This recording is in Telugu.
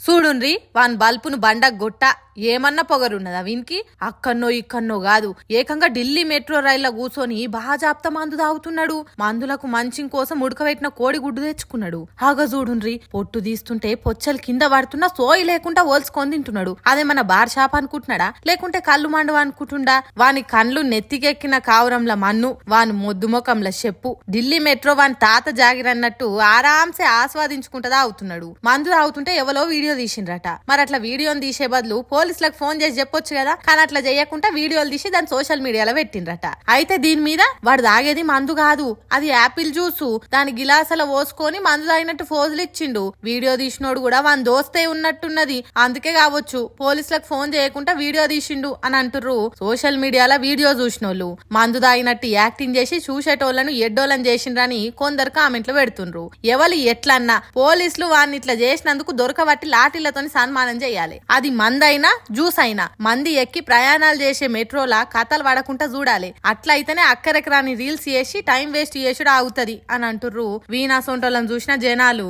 చూడుండ్రి వాన్ బల్పును బండకు గొట్ట ఏమన్నా పొగరున్నదా వీనికి? అక్కన్నో ఇక్కన్నో కాదు, ఏకంగా ఢిల్లీ మెట్రో రైల్లో కూర్చొని బాజాప్త మందు తాగుతున్నాడు. మందులకు మంచిం కోసం ఉడకబెట్టిన కోడి గుడ్డు తెచ్చుకున్నాడు. హాగా చూడుండ్రి, పొట్టు తీస్తుంటే పొచ్చలు కింద పడుతున్నా సోయి లేకుండా ఓల్చుకొని తింటున్నాడు. అదేమన్నా బార్ షాప్ అనుకుంటున్నాడా, లేకుంటే కళ్ళు మండవ అనుకుంటుండా? వాని కండ్లు నెత్తికెక్కిన కావురంల మన్ను, వాని మొద్దు ముఖంల చెప్పు. ఢిల్లీ మెట్రో వాని తాత జాగిరన్నట్టు ఆరాంసే ఆస్వాదించుకుంటా తాగుతున్నాడు. మందు తాగుతుంటే ఎవరో వీడియో తీసిండ్రట. మరి అట్లా వీడియోని తీసే బదులు పోలీసులకు ఫోన్ చేసి చెప్పొచ్చు కదా, కానీ అట్లా చేయకుండా వీడియోలు తీసి దాన్ని సోషల్ మీడియాలో పెట్టిండ్రట. అయితే దీని మీద వాడు తాగేది మందు కాదు, అది యాపిల్ జ్యూసు, దాని గిలాసలో పోసుకొని మందు తాగినట్టు ఫోజులు ఇచ్చిండు. వీడియో తీసినోడు కూడా వాని దోస్తే ఉన్నట్టున్నది, అందుకే కావచ్చు పోలీసులకు ఫోన్ చేయకుండా వీడియో తీసిండు అని అంటుర్రు సోషల్ మీడియాలో వీడియో చూసినోళ్ళు. మందు తాగినట్టు యాక్టింగ్ చేసి చూసేటోళ్లను ఎడ్డోళ్ళని చేసిండ్రని కొందరు కామెంట్లు పెడుతుండ్రు. ఎవరు ఎట్లన్నా పోలీసులు వాడిని ఇట్లా చేసినందుకు దొరకబట్టి లాఠీలతోని సన్మానం చేయాలి. అది మందైనా జ్యూస్ అయినా మంది ఎక్కి ప్రయాణాలు చేసే మెట్రోలా కథలు పడకుండా చూడాలి. అట్లయితేనే అక్కరెకరాని రీల్స్ చేసి టైం వేస్ట్ చేసుడు ఆగుతది అని అంటుర్రు వీణా సొంటోళ్ళని చూసిన జనాలు.